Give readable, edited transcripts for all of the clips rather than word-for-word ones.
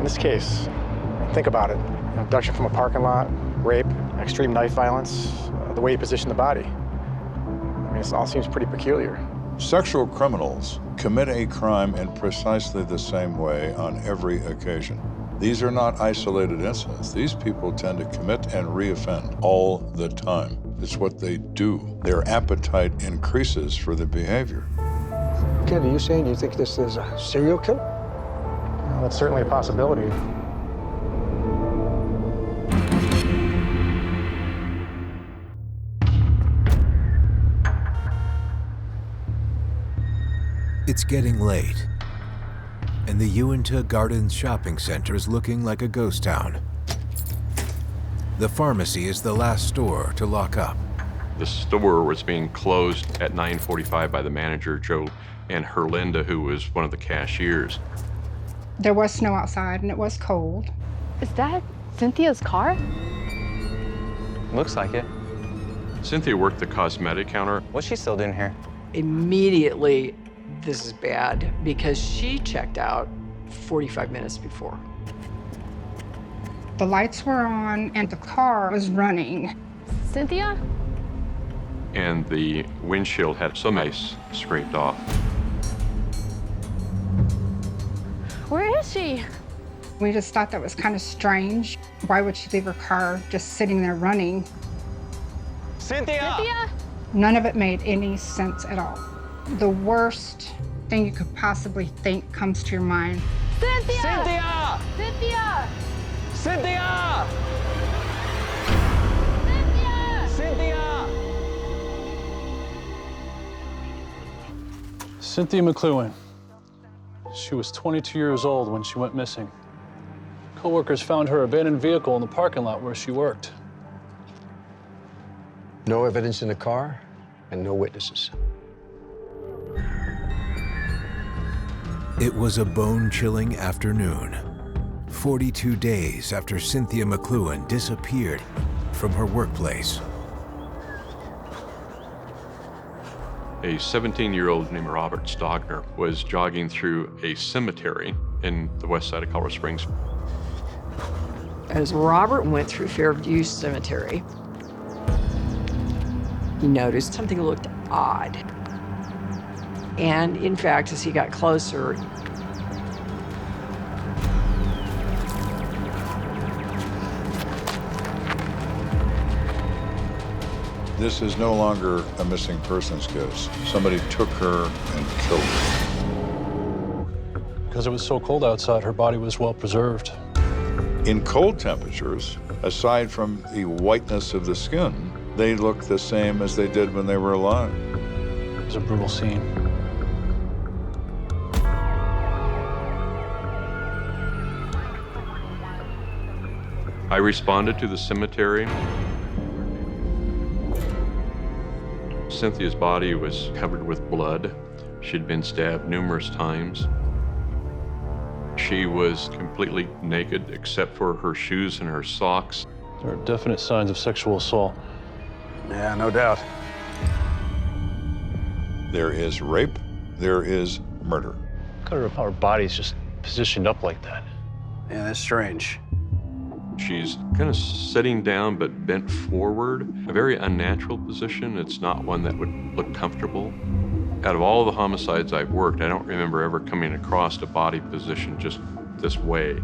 this case, think about it. Abduction from a parking lot, rape, extreme knife violence, the way he positioned the body. I mean, it all seems pretty peculiar. Sexual criminals commit a crime in precisely the same way on every occasion. These are not isolated incidents. These people tend to commit and reoffend all the time. It's what they do. Their appetite increases for the behavior. Kenda, are you saying you think this is a serial killer? Well, that's certainly a possibility. It's getting late, and the Uinta Gardens shopping center is looking like a ghost town. The pharmacy is the last store to lock up. The store was being closed at 9:45 by the manager, Joe, and Herlinda, who was one of the cashiers. There was snow outside, and it was cold. Is that Cynthia's car? Looks like it. Cynthia worked the cosmetic counter. What's she still doing here? Immediately, this is bad because she checked out 45 minutes before. The lights were on, and the car was running. Cynthia? And the windshield had some ice scraped off. Where is she? We just thought that was kind of strange. Why would she leave her car just sitting there running? Cynthia! Cynthia? None of it made any sense at all. The worst thing you could possibly think comes to your mind. Cynthia! Cynthia! Cynthia! Cynthia! Cynthia! Cynthia! Cynthia McLuhan. She was 22 years old when she went missing. Coworkers found her abandoned vehicle in the parking lot where she worked. No evidence in the car and no witnesses. It was a bone-chilling afternoon, 42 days after Cynthia McLuhan disappeared from her workplace. A 17-year-old named Robert Stogner was jogging through a cemetery in the west side of Colorado Springs. As Robert went through Fairview Cemetery, he noticed something looked odd. And in fact, as he got closer, This is no longer a missing persons case. Somebody took her and killed her. Because it was so cold outside, her body was well preserved. In cold temperatures, aside from the whiteness of the skin, they look the same as they did when they were alive. It was a brutal scene. I responded to the cemetery. Cynthia's body was covered with blood. She'd been stabbed numerous times. She was completely naked except for her shoes and her socks. There are definite signs of sexual assault. Yeah, no doubt. There is rape, there is murder. How her body's just positioned up like that. Yeah, that's strange. She's kind of sitting down but bent forward, a very unnatural position. It's not one that would look comfortable. Out of all the homicides I've worked, I don't remember ever coming across a body position just this way.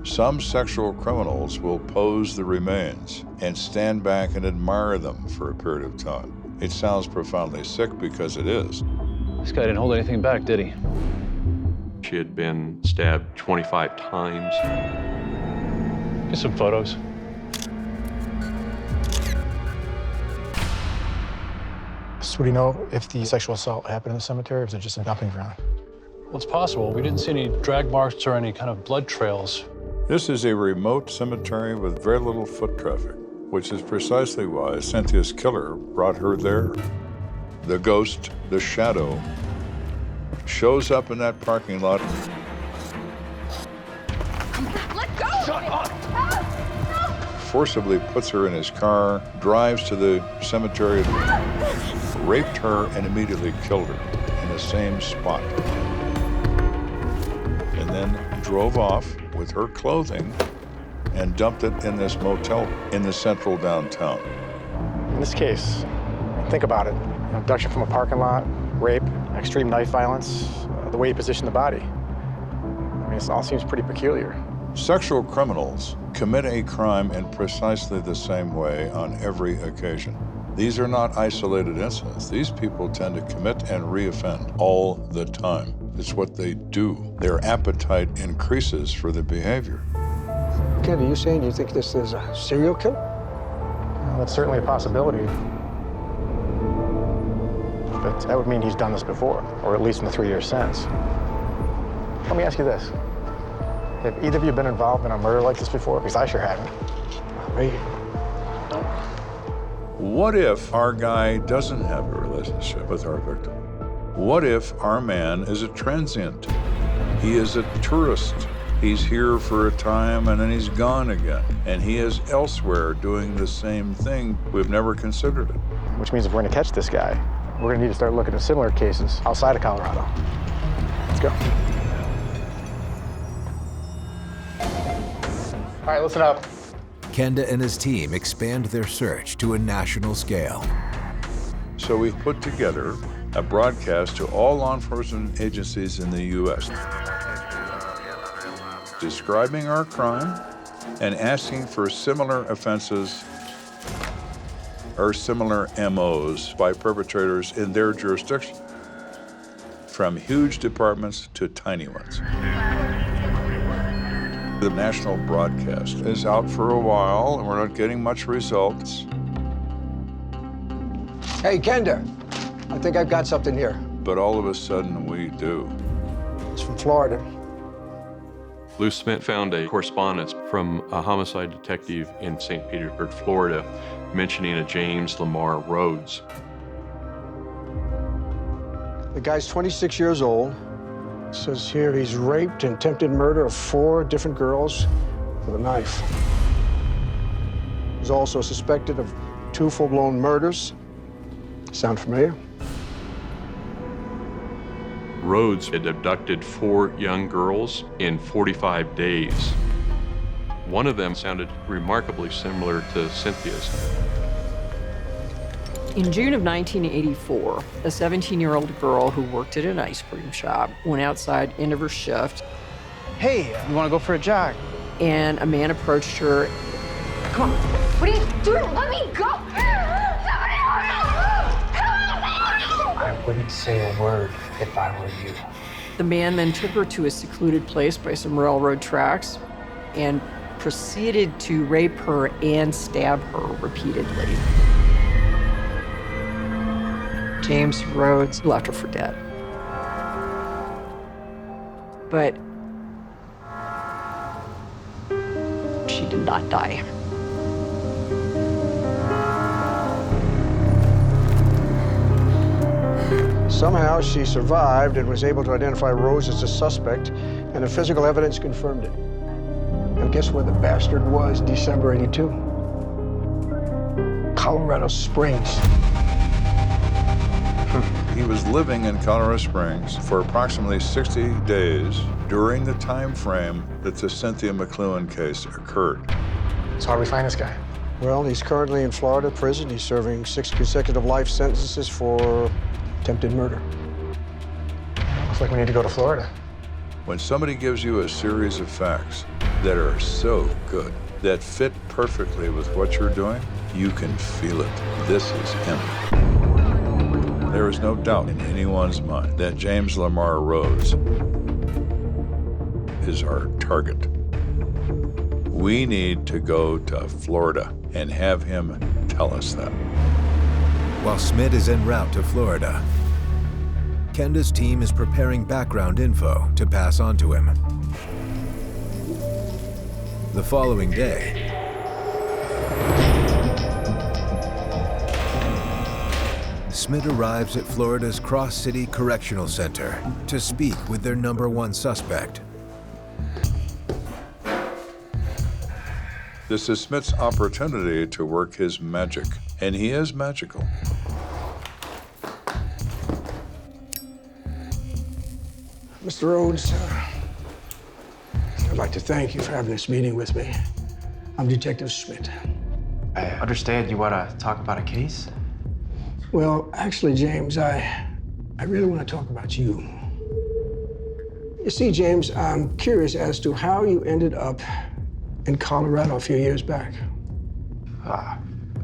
Some sexual criminals will pose the remains and stand back and admire them for a period of time. It sounds profoundly sick because it is. This guy didn't hold anything back, did he? She had been stabbed 25 times. Get some photos. So do you know if the sexual assault happened in the cemetery, or was it just a dumping ground? Well, it's possible. We didn't see any drag marks or any kind of blood trails. This is a remote cemetery with very little foot traffic, which is precisely why Cynthia's killer brought her there. The ghost, the shadow, shows up in that parking lot. Let go! Shut up! Forcibly puts her in his car, drives to the cemetery, raped her, and immediately killed her in the same spot. And then drove off with her clothing and dumped it in this motel in the central downtown. In this case, think about it. Abduction from a parking lot, rape, extreme knife violence, the way he positioned the body. I mean, it all seems pretty peculiar. Sexual criminals commit a crime in precisely the same way on every occasion. These are not isolated incidents. These people tend to commit and reoffend all the time. It's what they do. Their appetite increases for the behavior. Kenda, you saying you think this is a serial killer? Well, that's certainly a possibility. But that would mean he's done this before, or at least in the 3 years since. Let me ask you this. Have either of you been involved in a murder like this before? Because I sure haven't. Me? What if our guy doesn't have a relationship with our victim? What if our man is a transient? He is a tourist. He's here for a time and then he's gone again. And he is elsewhere doing the same thing. We've never considered it. Which means if we're gonna catch this guy, we're gonna need to start looking at similar cases outside of Colorado. Let's go. All right, listen up. Kenda and his team expand their search to a national scale. So we've put together a broadcast to all law enforcement agencies in the U.S. describing our crime and asking for similar offenses or similar MOs by perpetrators in their jurisdiction, from huge departments to tiny ones. The national broadcast is out for a while and we're not getting much results. Hey, Kenda, I think I've got something here. But all of a sudden we do. It's from Florida. Lou Smith found a correspondence from a homicide detective in St. Petersburg, Florida, mentioning a James Lamar Rhodes. The guy's 26 years old. It says here he's raped and attempted murder of 4 different girls with a knife. He's also suspected of 2 full-blown murders. Sound familiar? Rhodes had abducted 4 young girls in 45 days. One of them sounded remarkably similar to Cynthia's. In June of 1984, a 17-year-old girl who worked at an ice cream shop went outside end of her shift. Hey, you want to go for a jog? And a man approached her. Come on. What are you doing? Let me go! I wouldn't say a word if I were you. The man then took her to a secluded place by some railroad tracks and proceeded to rape her and stab her repeatedly. James Rhodes left her for dead. But she did not die. Somehow she survived and was able to identify Rose as a suspect, and the physical evidence confirmed it. And guess where the bastard was December '82? Colorado Springs. He was living in Colorado Springs for approximately 60 days during the time frame that the Cynthia McLuhan case occurred. So how do we find this guy? Well, he's currently in Florida prison. He's serving 6 consecutive life sentences for attempted murder. Looks like we need to go to Florida. When somebody gives you a series of facts that are so good, that fit perfectly with what you're doing, you can feel it. This is him. There is no doubt in anyone's mind that James Lamar Rhodes is our target. We need to go to Florida and have him tell us that. While Smith is en route to Florida, Kenda's team is preparing background info to pass on to him. The following day, Smith arrives at Florida's Cross City Correctional Center to speak with their #1 suspect. This is Smith's opportunity to work his magic, and he is magical. Mr. Rhodes, I'd like to thank you for having this meeting with me. I'm Detective Schmidt. I understand you want to talk about a case? Well, actually, James, I really want to talk about you. You see, James, I'm curious as to how you ended up in Colorado a few years back.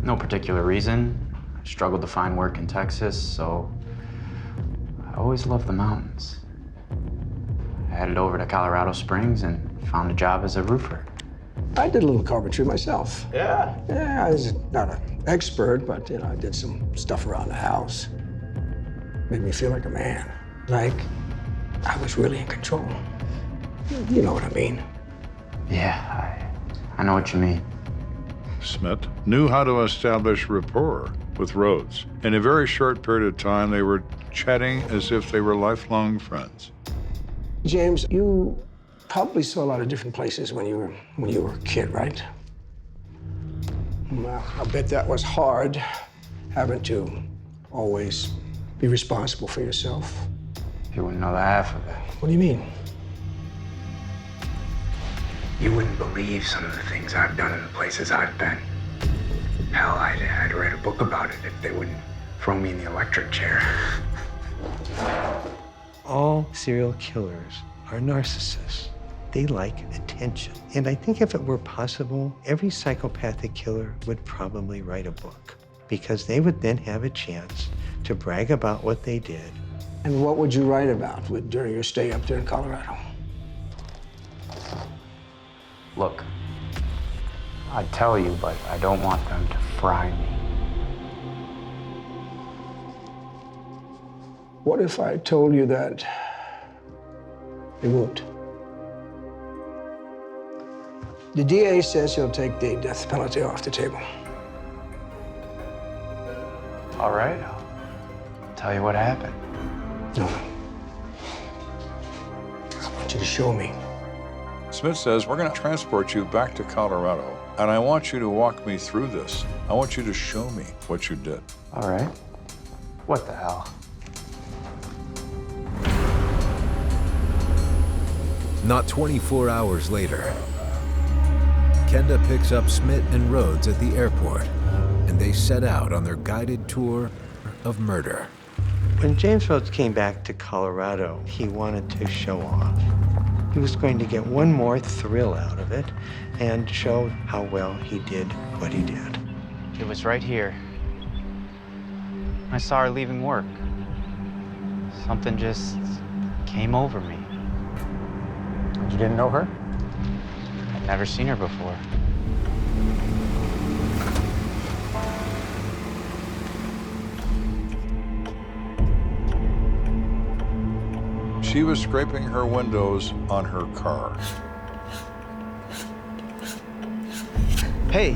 No particular reason. I struggled to find work in Texas, so I always loved the mountains. I headed over to Colorado Springs and found a job as a roofer. I did a little carpentry myself. Yeah? Yeah, I was not an expert, but I did some stuff around the house. Made me feel like a man, like I was really in control. You know what I mean? Yeah, I know what you mean. Schmidt knew how to establish rapport with Rhodes. In a very short period of time, they were chatting as if they were lifelong friends. James, you probably saw a lot of different places when you were a kid, right? Well, I bet that was hard, having to always be responsible for yourself. You wouldn't know the half of it. What do you mean? You wouldn't believe some of the things I've done in the places I've been. Hell, I'd write a book about it if they wouldn't throw me in the electric chair. All serial killers are narcissists. They like attention. And I think if it were possible, every psychopathic killer would probably write a book, because they would then have a chance to brag about what they did. And what would you write about during your stay up there in Colorado? Look, I'd tell you, but I don't want them to fry me. What if I told you that they won't? The DA says he'll take the death penalty off the table. All right, I'll tell you what happened. No. I want you to show me. Smith says, we're going to transport you back to Colorado, and I want you to walk me through this. I want you to show me what you did. All right. What the hell? Not 24 hours later, Kenda picks up Schmidt and Rhodes at the airport, and they set out on their guided tour of murder. When James Rhodes came back to Colorado, he wanted to show off. He was going to get one more thrill out of it and show how well he did what he did. It was right here. I saw her leaving work. Something just came over me. You didn't know her? I'd never seen her before. She was scraping her windows on her car. Hey.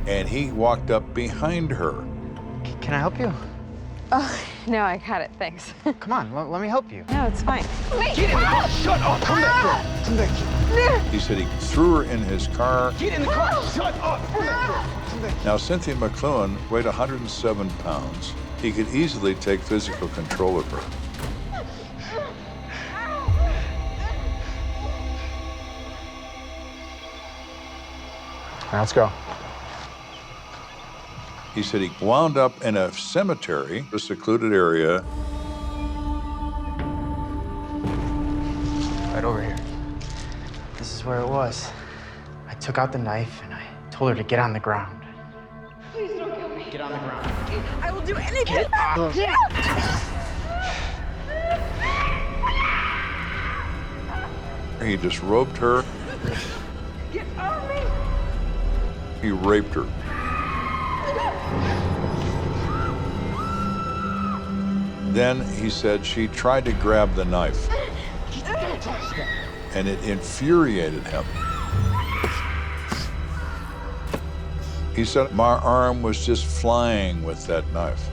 And he walked up behind her. Can I help you? Oh, no, I got it, thanks. Come on, let me help you. No, it's fine. Wait! Get in the car! Shut up! Come back here! Come back here! He said he threw her in his car. Get in the car! Shut up! Come back here! Come back here! Now, Cynthia McLuhan weighed 107 pounds. He could easily take physical control of her. Now, let's go. He said he wound up in a cemetery, a secluded area. Right over here. This is where it was. I took out the knife and I told her to get on the ground. Please don't kill me. Get on the ground. I will do anything. Get off. He disrobed her. Get off me. He raped her. Then he said she tried to grab the knife, and it infuriated him. He said, my arm was just flying with that knife.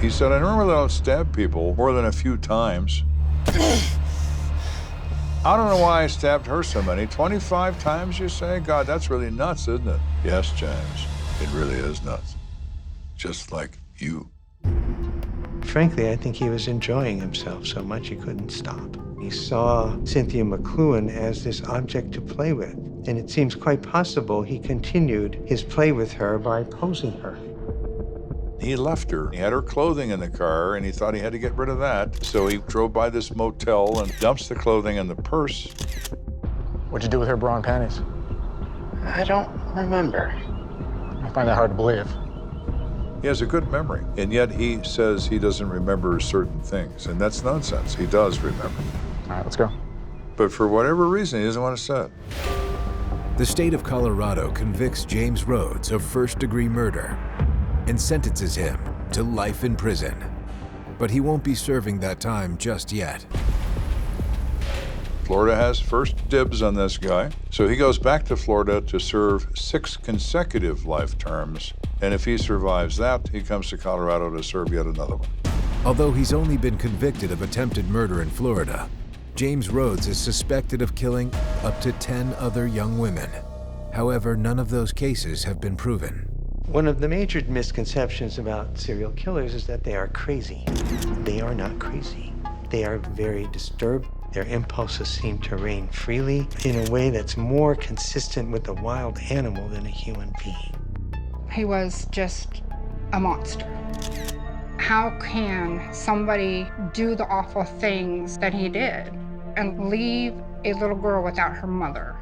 He said, I normally don't stab people more than a few times. I don't know why I stabbed her so many. 25 times, you say? God, that's really nuts, isn't it? Yes, James, it really is nuts. Just like you. frankly, I think he was enjoying himself so much he couldn't stop. He saw Cynthia McLuhan as this object to play with, and it seems quite possible he continued his play with her by posing her. He left her. He had her clothing in the car, and he thought he had to get rid of that. So he drove by this motel and dumps the clothing in the purse. What'd you do with her bra and panties? I don't remember. I find that hard to believe. He has a good memory, and yet he says he doesn't remember certain things, and that's nonsense. He does remember. All right, let's go. But for whatever reason, he doesn't want to say it. The state of Colorado convicts James Rhodes of first-degree murder and sentences him to life in prison. But he won't be serving that time just yet. Florida has first dibs on this guy, so he goes back to Florida to serve 6 consecutive life terms, and if he survives that, he comes to Colorado to serve yet another one. Although he's only been convicted of attempted murder in Florida, James Rhodes is suspected of killing up to 10 other young women. However, none of those cases have been proven. One of the major misconceptions about serial killers is that they are crazy. They are not crazy. They are very disturbed. Their impulses seem to reign freely in a way that's more consistent with a wild animal than a human being. He was just a monster. How can somebody do the awful things that he did and leave a little girl without her mother?